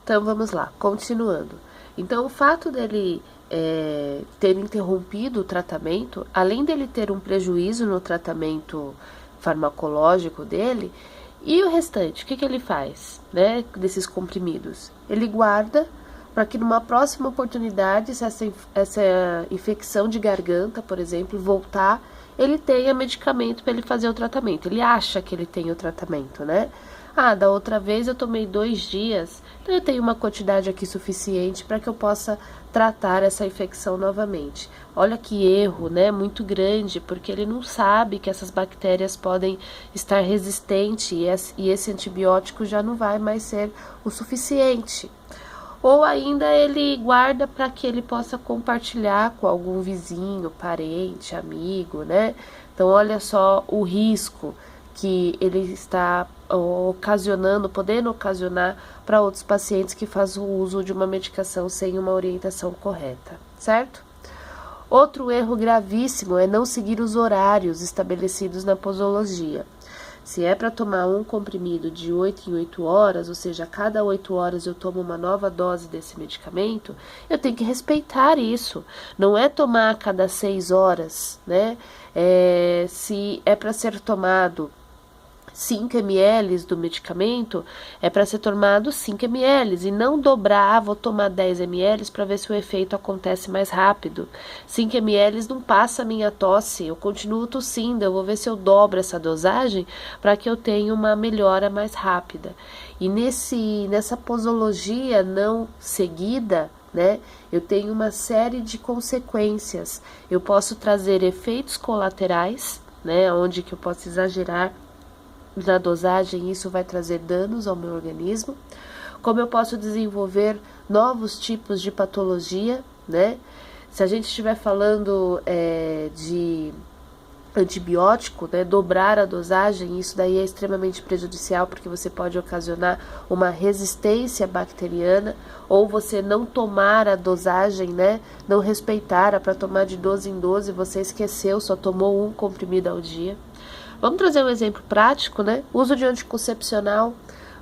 Então, vamos lá, continuando. Então, o fato dele ter interrompido o tratamento, além dele ter um prejuízo no tratamento farmacológico dele, e o restante, o que ele faz, né, desses comprimidos? Ele guarda para que numa próxima oportunidade, se essa infecção de garganta, por exemplo, voltar, ele tenha medicamento para ele fazer o tratamento. Ele acha que ele tem o tratamento, né? Ah, da outra vez eu tomei 2 dias, então eu tenho uma quantidade aqui suficiente para que eu possa tratar essa infecção novamente. Olha que erro, né? Muito grande, porque ele não sabe que essas bactérias podem estar resistentes e esse antibiótico já não vai mais ser o suficiente. Ou ainda ele guarda para que ele possa compartilhar com algum vizinho, parente, amigo, né? Então, olha só o risco que ele está ocasionando, podendo ocasionar para outros pacientes que fazem o uso de uma medicação sem uma orientação correta, certo? Outro erro gravíssimo é não seguir os horários estabelecidos na posologia. Se é para tomar um comprimido de 8 em 8 horas, ou seja, a cada 8 horas eu tomo uma nova dose desse medicamento, eu tenho que respeitar isso. Não é tomar a cada 6 horas, né? Se é para ser tomado 5 ml do medicamento, é para ser tomado 5 ml e não dobrar, vou tomar 10 ml para ver se o efeito acontece mais rápido. 5 ml não passa a minha tosse, eu continuo tossindo, eu vou ver se eu dobro essa dosagem para que eu tenha uma melhora mais rápida. E nessa posologia não seguida, né, eu tenho uma série de consequências. Eu posso trazer efeitos colaterais, né, onde que eu posso exagerar na dosagem, isso vai trazer danos ao meu organismo. Como eu posso desenvolver novos tipos de patologia, né? Se a gente estiver falando de antibiótico, né, dobrar a dosagem, isso daí é extremamente prejudicial, porque você pode ocasionar uma resistência bacteriana, ou você não tomar a dosagem, né, não respeitar, para tomar de 12 em 12, você esqueceu, só tomou um comprimido ao dia. Vamos trazer um exemplo prático, né? Uso de anticoncepcional.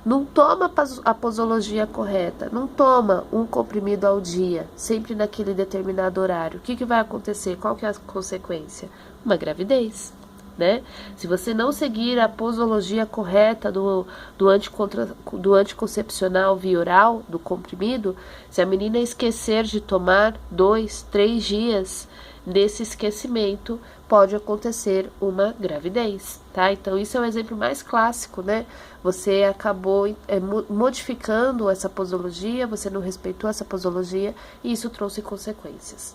Não toma a posologia correta, não toma um comprimido ao dia, sempre naquele determinado horário. O que vai acontecer? Qual que é a consequência? Uma gravidez, né? Se você não seguir a posologia correta do anticoncepcional via oral, do comprimido, se a menina esquecer de tomar 2, 3 dias, nesse esquecimento pode acontecer uma gravidez, tá? Então isso é o exemplo mais clássico, né? Você acabou modificando essa posologia, você não respeitou essa posologia e isso trouxe consequências.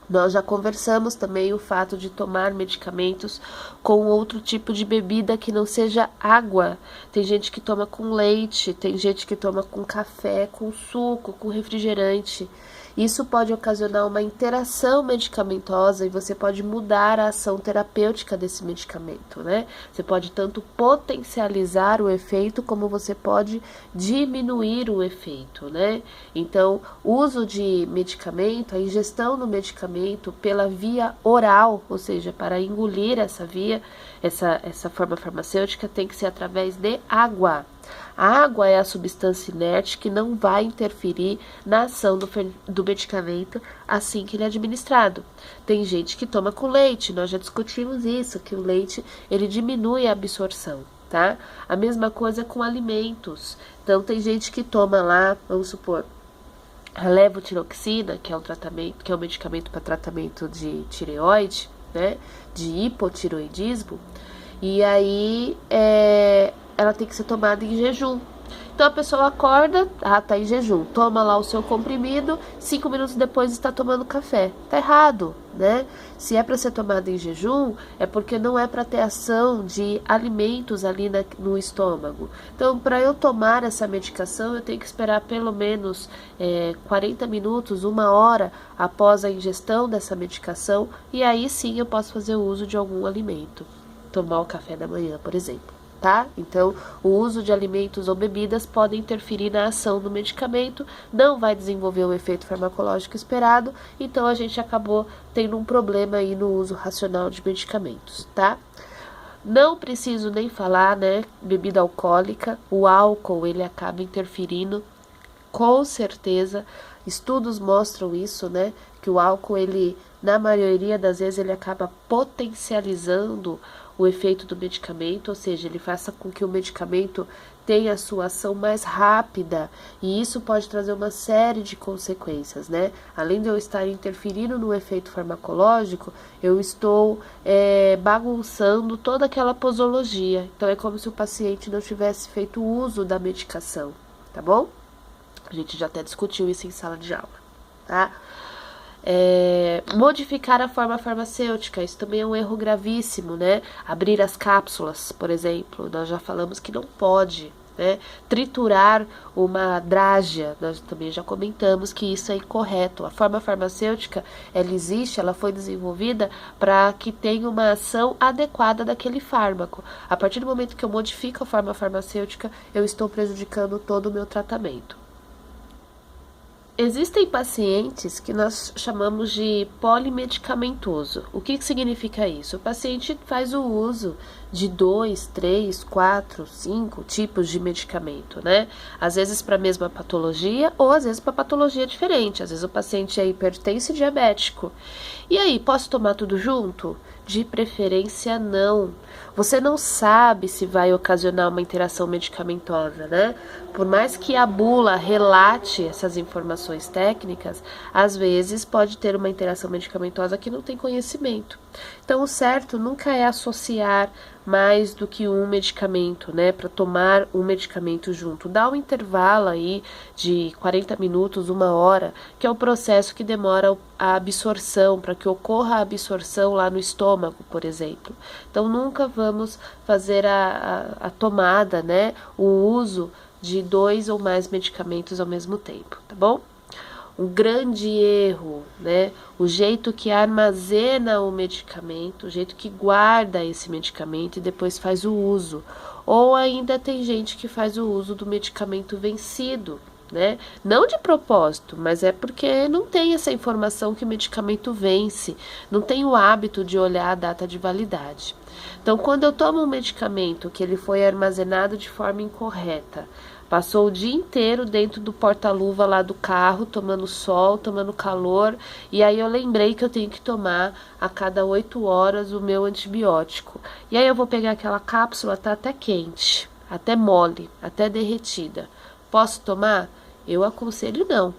Nós já conversamos também o fato de tomar medicamentos com outro tipo de bebida que não seja água. Tem gente que toma com leite, tem gente que toma com café, com suco, com refrigerante. Isso pode ocasionar uma interação medicamentosa e você pode mudar a ação terapêutica desse medicamento, né? Você pode tanto potencializar o efeito como você pode diminuir o efeito, né? Então, o uso de medicamento, a ingestão do medicamento pela via oral, ou seja, para engolir essa forma farmacêutica, tem que ser através de água. A água é a substância inerte que não vai interferir na ação do medicamento assim que ele é administrado. Tem gente que toma com leite, nós já discutimos isso, que o leite ele diminui a absorção, tá? A mesma coisa com alimentos. Então tem gente que toma lá, vamos supor, a levotiroxina, que é um medicamento para tratamento de tireoide, né? De hipotiroidismo, e aí ela tem que ser tomada em jejum. Então a pessoa acorda, tá em jejum, toma lá o seu comprimido, 5 minutos depois está tomando café. Tá errado, né? Se é para ser tomada em jejum, é porque não é para ter ação de alimentos ali no estômago. Então, para eu tomar essa medicação, eu tenho que esperar pelo menos 40 minutos, 1 hora após a ingestão dessa medicação, e aí sim eu posso fazer o uso de algum alimento. Tomar o café da manhã, por exemplo. Tá? Então, o uso de alimentos ou bebidas pode interferir na ação do medicamento, não vai desenvolver o efeito farmacológico esperado, então a gente acabou tendo um problema aí no uso racional de medicamentos, tá? Não preciso nem falar, né, bebida alcoólica, o álcool ele acaba interferindo Com certeza, estudos mostram isso, né? Que o álcool, ele, na maioria das vezes, ele acaba potencializando o efeito do medicamento, ou seja, ele faça com que o medicamento tenha a sua ação mais rápida, e isso pode trazer uma série de consequências, né? Além de eu estar interferindo no efeito farmacológico, eu estou bagunçando toda aquela posologia. Então é como se o paciente não tivesse feito uso da medicação, tá bom? A gente já até discutiu isso em sala de aula, tá? Modificar a forma farmacêutica, isso também é um erro gravíssimo, né? Abrir as cápsulas, por exemplo, nós já falamos que não pode, né? Triturar uma drágia, nós também já comentamos que isso é incorreto. A forma farmacêutica, ela existe, ela foi desenvolvida para que tenha uma ação adequada daquele fármaco. A partir do momento que eu modifico a forma farmacêutica, eu estou prejudicando todo o meu tratamento. Existem pacientes que nós chamamos de polimedicamentoso. O que significa isso? O paciente faz o uso de 2, 3, 4, 5 tipos de medicamento, né? Às vezes para a mesma patologia ou às vezes para patologia diferente. Às vezes o paciente é hipertenso e diabético. E aí, posso tomar tudo junto? De preferência, não. Você não sabe se vai ocasionar uma interação medicamentosa, né? Por mais que a bula relate essas informações técnicas, às vezes pode ter uma interação medicamentosa que não tem conhecimento. Então, o certo nunca é associar mais do que um medicamento, né? Para tomar um medicamento junto. Dá um intervalo aí de 40 minutos, 1 hora, que é o processo que demora a absorção, para que ocorra a absorção lá no estômago, por exemplo. Então, nunca vamos fazer a tomada, né? O uso de 2 ou mais medicamentos ao mesmo tempo, tá bom? Um grande erro, né? O jeito que armazena o medicamento, o jeito que guarda esse medicamento e depois faz o uso. Ou ainda tem gente que faz o uso do medicamento vencido, né? Não de propósito, mas é porque não tem essa informação que o medicamento vence, não tem o hábito de olhar a data de validade. Então, quando eu tomo um medicamento que ele foi armazenado de forma incorreta, passou o dia inteiro dentro do porta-luva lá do carro, tomando sol, tomando calor, e aí eu lembrei que eu tenho que tomar a cada 8 horas o meu antibiótico. E aí eu vou pegar aquela cápsula, tá até quente, até mole, até derretida. Posso tomar? Eu aconselho não.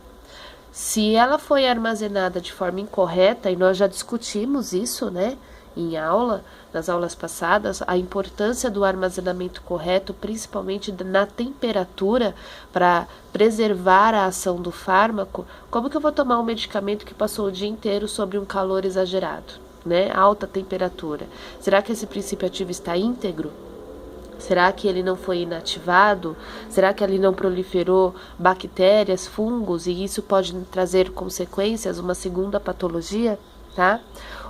Se ela foi armazenada de forma incorreta, e nós já discutimos isso, né, em aula, nas aulas passadas, a importância do armazenamento correto, principalmente na temperatura, para preservar a ação do fármaco. Como que eu vou tomar um medicamento que passou o dia inteiro sob um calor exagerado, né, alta temperatura? Será que esse princípio ativo está íntegro? Será que ele não foi inativado? Será que ali não proliferou bactérias, fungos, e isso pode trazer consequências, uma segunda patologia, tá?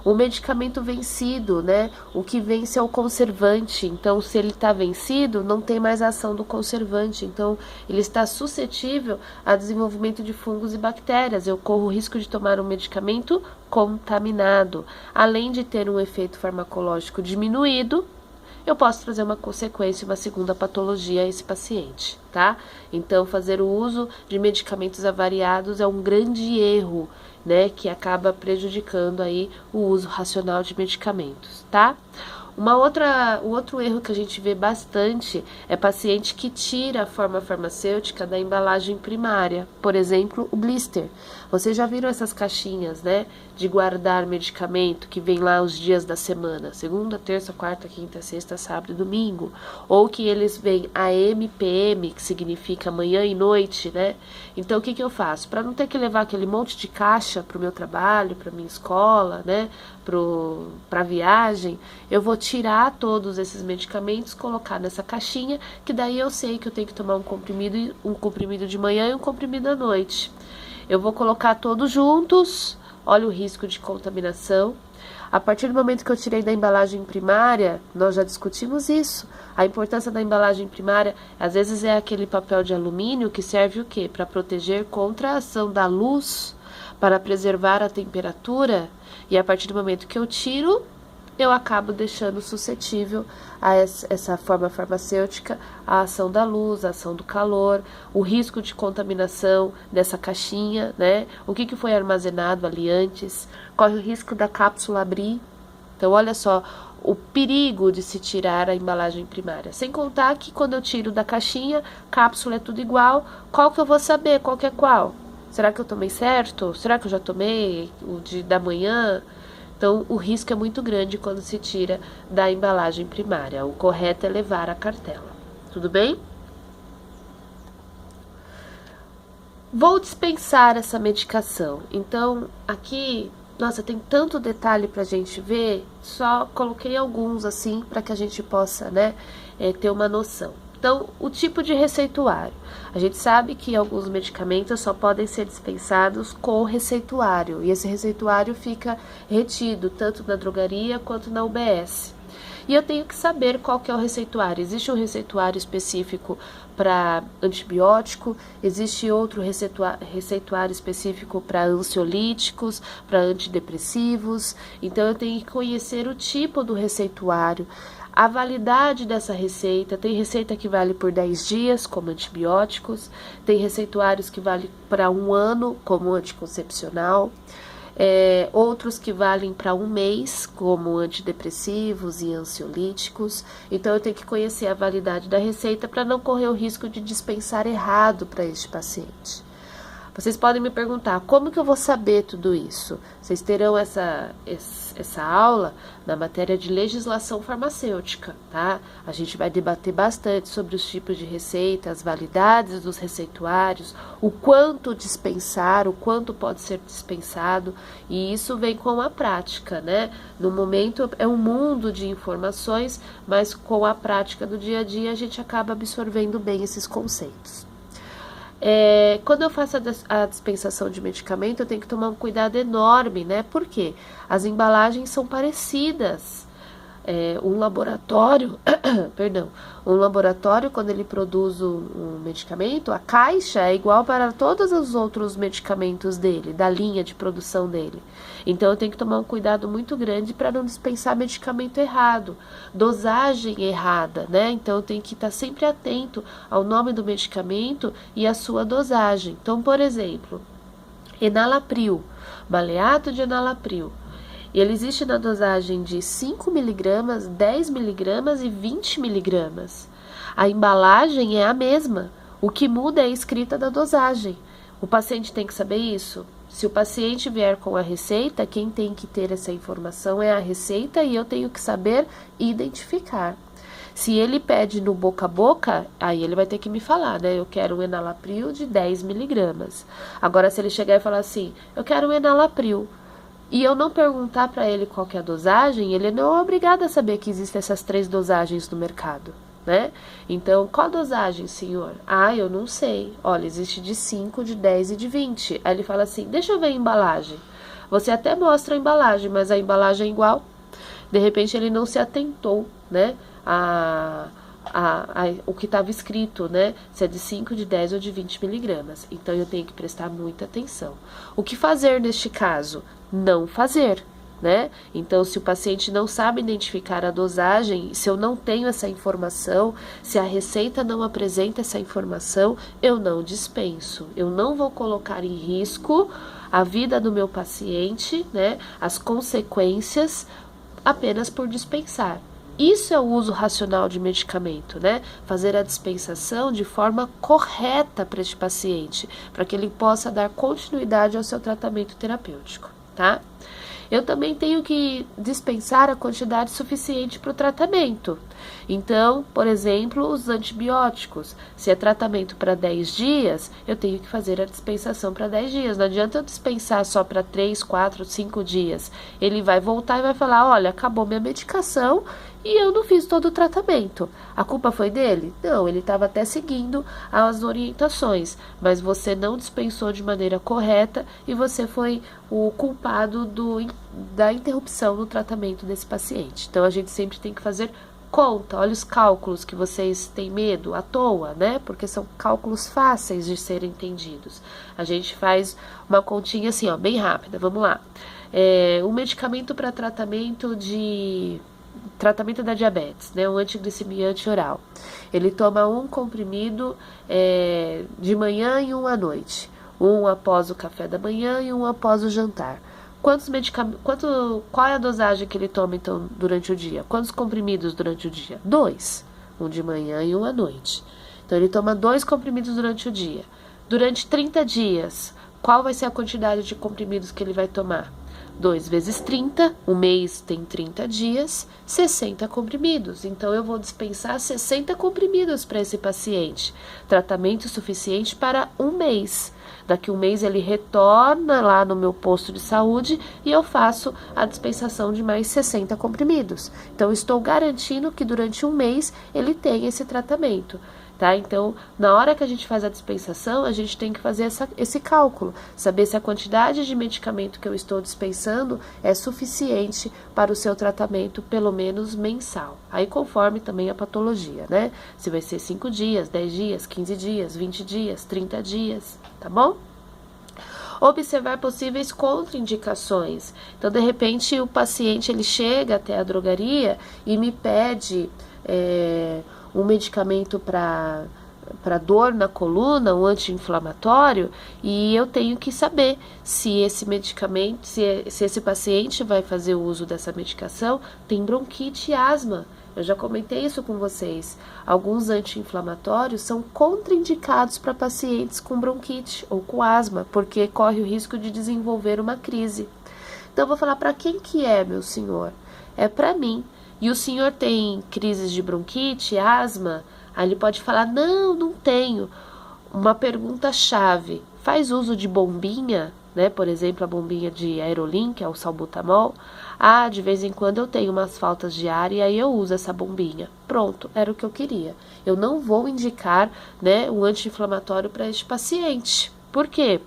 O medicamento vencido, né? O que vence é o conservante. Então, se ele está vencido, não tem mais a ação do conservante. Então, ele está suscetível a desenvolvimento de fungos e bactérias. Eu corro o risco de tomar um medicamento contaminado. Além de ter um efeito farmacológico diminuído, eu posso trazer uma consequência, uma segunda patologia a esse paciente, tá? Então, fazer o uso de medicamentos avariados é um grande erro, né, que acaba prejudicando aí o uso racional de medicamentos, tá? O outro erro que a gente vê bastante é paciente que tira a forma farmacêutica da embalagem primária, por exemplo, o blister. Vocês já viram essas caixinhas, né, de guardar medicamento que vem lá os dias da semana, segunda, terça, quarta, quinta, sexta, sábado e domingo, ou que eles vêm AM, PM, que significa manhã e noite, né? Então, o que que eu faço? Para não ter que levar aquele monte de caixa para o meu trabalho, para minha escola, né, para viagem, eu vou tirar todos esses medicamentos, colocar nessa caixinha, que daí eu sei que eu tenho que tomar um comprimido de manhã e um comprimido à noite. Eu vou colocar todos juntos, olha o risco de contaminação. A partir do momento que eu tirei da embalagem primária, nós já discutimos isso. A importância da embalagem primária, às vezes é aquele papel de alumínio que serve o quê? Para proteger contra a ação da luz, para preservar a temperatura. E a partir do momento que eu tiro, eu acabo deixando suscetível a essa forma farmacêutica, a ação da luz, a ação do calor, o risco de contaminação dessa caixinha, né? O que foi armazenado ali antes, corre o risco da cápsula abrir. Então, olha só o perigo de se tirar a embalagem primária. Sem contar que quando eu tiro da caixinha, cápsula é tudo igual, qual que eu vou saber? Qual que é qual? Será que eu tomei certo? Será que eu já tomei o da manhã? Então, o risco é muito grande quando se tira da embalagem primária. O correto é levar a cartela. Tudo bem? Vou dispensar essa medicação. Então, aqui, nossa, tem tanto detalhe pra gente ver, só coloquei alguns assim para que a gente possa, né, ter uma noção. Então, o tipo de receituário. A gente sabe que alguns medicamentos só podem ser dispensados com receituário, e esse receituário fica retido tanto na drogaria quanto na UBS. E eu tenho que saber qual que é o receituário. Existe um receituário específico para antibiótico, existe outro receituário específico para ansiolíticos, para antidepressivos. Então, eu tenho que conhecer o tipo do receituário, a validade dessa receita. Tem receita que vale por 10 dias, como antibióticos, tem receituários que valem para 1 ano, como anticoncepcional, outros que valem para 1 mês, como antidepressivos e ansiolíticos. Então, eu tenho que conhecer a validade da receita para não correr o risco de dispensar errado para este paciente. Vocês podem me perguntar, como que eu vou saber tudo isso? Vocês terão essa aula na matéria de legislação farmacêutica, tá? A gente vai debater bastante sobre os tipos de receita, as validades dos receituários, o quanto dispensar, o quanto pode ser dispensado, e isso vem com a prática, né? No momento é um mundo de informações, mas com a prática do dia a dia a gente acaba absorvendo bem esses conceitos. Quando eu faço a dispensação de medicamento, eu tenho que tomar um cuidado enorme, né? Por quê? As embalagens são parecidas. Um laboratório, quando ele produz um medicamento, a caixa é igual para todos os outros medicamentos dele, da linha de produção dele. Então, eu tenho que tomar um cuidado muito grande para não dispensar medicamento errado, dosagem errada, né? Então, eu tenho que estar sempre atento ao nome do medicamento e à sua dosagem. Então, por exemplo, enalapril, maleato de enalapril. Ele existe na dosagem de 5 mg, 10 mg e 20 mg. A embalagem é a mesma. O que muda é a escrita da dosagem. O paciente tem que saber isso. Se o paciente vier com a receita, quem tem que ter essa informação é a receita e eu tenho que saber identificar. Se ele pede no boca a boca, aí ele vai ter que me falar, né? Eu quero um enalapril de 10 mg. Agora, se ele chegar e falar assim, eu quero um enalapril, e eu não perguntar para ele qual que é a dosagem, ele não é obrigado a saber que existem essas 3 dosagens no mercado, né? Então, qual dosagem, senhor? Ah, eu não sei. Olha, existe de 5, de 10 e de 20. Aí ele fala assim, deixa eu ver a embalagem. Você até mostra a embalagem, mas a embalagem é igual. De repente, ele não se atentou, né? O que estava escrito, né? Se é de 5, de 10 ou de 20 mg. Então, eu tenho que prestar muita atenção. O que fazer neste caso? Não fazer, né? Então, se o paciente não sabe identificar a dosagem, se eu não tenho essa informação, se a receita não apresenta essa informação, eu não dispenso. Eu não vou colocar em risco a vida do meu paciente, né? As consequências apenas por dispensar. Isso é o uso racional de medicamento, né? Fazer a dispensação de forma correta para este paciente, para que ele possa dar continuidade ao seu tratamento terapêutico, tá? Eu também tenho que dispensar a quantidade suficiente para o tratamento. Então, por exemplo, os antibióticos. Se é tratamento para 10 dias, eu tenho que fazer a dispensação para 10 dias. Não adianta eu dispensar só para 3, 4, 5 dias. Ele vai voltar e vai falar, olha, acabou minha medicação e eu não fiz todo o tratamento. A culpa foi dele? Não, ele estava até seguindo as orientações, mas você não dispensou de maneira correta e você foi o culpado da interrupção no tratamento desse paciente. Então, a gente sempre tem que fazer conta. Olha os cálculos que vocês têm medo à toa, né? Porque são cálculos fáceis de serem entendidos. A gente faz uma continha assim, ó, bem rápida. Vamos lá. um medicamento para tratamento da diabetes, né, um antiglicemiante oral. Ele toma um comprimido de manhã e um à noite, um após o café da manhã e um após o jantar. Qual é a dosagem que ele toma então durante o dia? Quantos comprimidos durante o dia? 2, um de manhã e um à noite. Então ele toma 2 comprimidos durante o dia. Durante 30 dias, qual vai ser a quantidade de comprimidos que ele vai tomar? 2 vezes 30, um mês tem 30 dias, 60 comprimidos. Então, eu vou dispensar 60 comprimidos para esse paciente. Tratamento suficiente para um mês. Daqui um mês ele retorna lá no meu posto de saúde e eu faço a dispensação de mais 60 comprimidos. Então, estou garantindo que durante um mês ele tem esse tratamento. Tá? Então, na hora que a gente faz a dispensação, a gente tem que fazer esse cálculo, saber se a quantidade de medicamento que eu estou dispensando é suficiente para o seu tratamento, pelo menos mensal. Aí, conforme também a patologia, né? Se vai ser 5 dias, 10 dias, 15 dias, 20 dias, 30 dias, tá bom? Observar possíveis contraindicações. Então, de repente, o paciente ele chega até a drogaria e me pede um medicamento para dor na coluna, um anti-inflamatório, e eu tenho que saber se esse medicamento, se esse paciente vai fazer o uso dessa medicação, tem bronquite e asma. Eu já comentei isso com vocês. Alguns anti-inflamatórios são contraindicados para pacientes com bronquite ou com asma, porque corre o risco de desenvolver uma crise. Então, eu vou falar para quem que é, meu senhor? É para mim. E o senhor tem crises de bronquite, asma? Aí ele pode falar, não tenho. Uma pergunta-chave, faz uso de bombinha, né? Por exemplo, a bombinha de Aerolin, que é o salbutamol. De vez em quando eu tenho umas faltas de ar e aí eu uso essa bombinha. Pronto, era o que eu queria. Eu não vou indicar, né, um anti-inflamatório para este paciente. Por quê?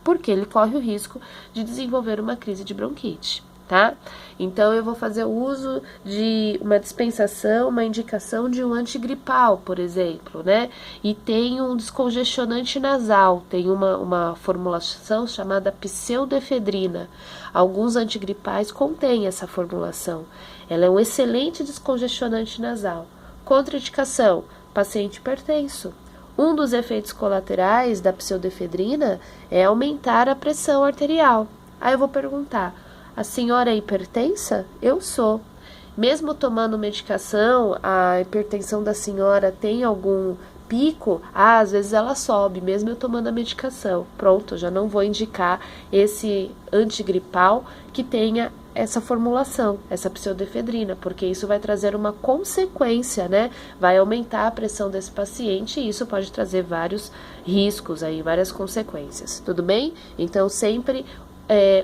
Porque ele corre o risco de desenvolver uma crise de bronquite. Tá? Então, eu vou fazer o uso de uma dispensação, uma indicação de um antigripal, por exemplo, né? E tem um descongestionante nasal, tem uma formulação chamada pseudoefedrina. Alguns antigripais contêm essa formulação. Ela é um excelente descongestionante nasal. Contraindicação, paciente hipertenso. Um dos efeitos colaterais da pseudoefedrina é aumentar a pressão arterial. Aí eu vou perguntar, a senhora é hipertensa? Eu sou. Mesmo tomando medicação, a hipertensão da senhora tem algum pico? Às vezes ela sobe, mesmo eu tomando a medicação. Pronto, já não vou indicar esse antigripal que tenha essa formulação, essa pseudoefedrina, porque isso vai trazer uma consequência, né? Vai aumentar a pressão desse paciente e isso pode trazer vários riscos aí, várias consequências. Tudo bem? Então, sempre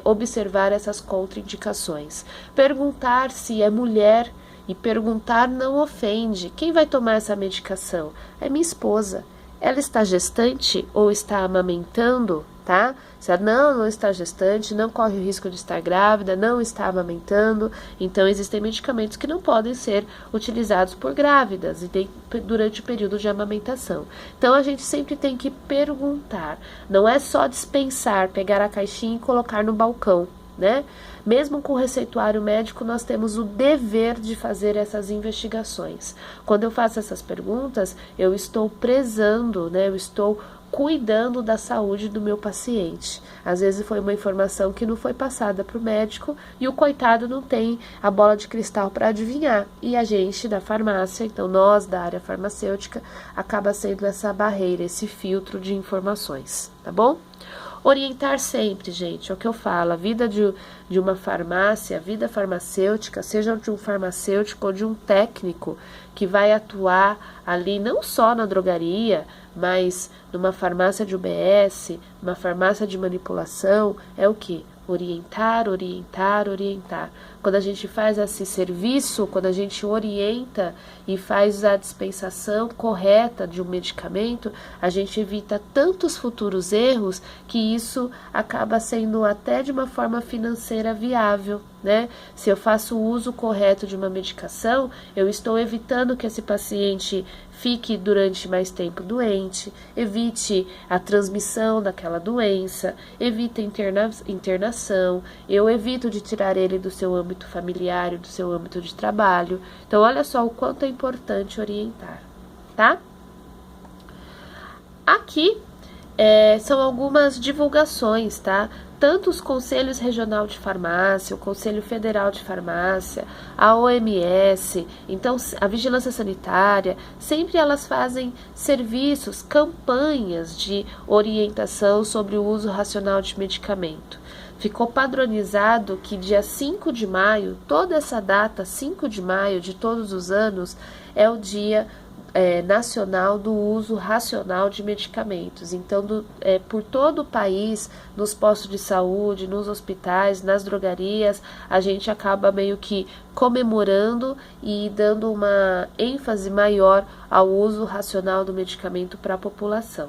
observar essas contraindicações. Perguntar se é mulher, e perguntar não ofende. Quem vai tomar essa medicação? É minha esposa. Ela está gestante ou está amamentando, tá? Se ela não está gestante, não corre o risco de estar grávida, não está amamentando, então existem medicamentos que não podem ser utilizados por grávidas e durante o período de amamentação. Então a gente sempre tem que perguntar, não é só dispensar, pegar a caixinha e colocar no balcão, né? Mesmo com o receituário médico, nós temos o dever de fazer essas investigações. Quando eu faço essas perguntas, eu estou prezando, né? Eu estou cuidando da saúde do meu paciente. Às vezes foi uma informação que não foi passada para o médico e o coitado não tem a bola de cristal para adivinhar. E a gente da farmácia, então nós da área farmacêutica, acaba sendo essa barreira, esse filtro de informações, tá bom? Orientar sempre, gente, é o que eu falo, a vida de uma farmácia, a vida farmacêutica, seja de um farmacêutico ou de um técnico que vai atuar ali não só na drogaria, mas numa farmácia de UBS, numa farmácia de manipulação, é o quê? Orientar, orientar, orientar. Quando a gente faz esse serviço, quando a gente orienta e faz a dispensação correta de um medicamento, a gente evita tantos futuros erros que isso acaba sendo até de uma forma financeira viável, né? Se eu faço o uso correto de uma medicação, eu estou evitando que esse paciente fique durante mais tempo doente, evite a transmissão daquela doença, evita internação, eu evito de tirar ele do seu âmbito familiar, do seu âmbito de trabalho. Então, olha só o quanto é importante orientar, tá? Aqui são algumas divulgações, tá? Tanto os Conselhos Regional de Farmácia, o Conselho Federal de Farmácia, a OMS, então a Vigilância Sanitária, sempre elas fazem serviços, campanhas de orientação sobre o uso racional de medicamento. Ficou padronizado que dia 5 de maio, toda essa data, 5 de maio de todos os anos, é o dia nacional do uso racional de medicamentos. Então, por todo o país, nos postos de saúde, nos hospitais, nas drogarias, a gente acaba meio que comemorando e dando uma ênfase maior ao uso racional do medicamento para a população.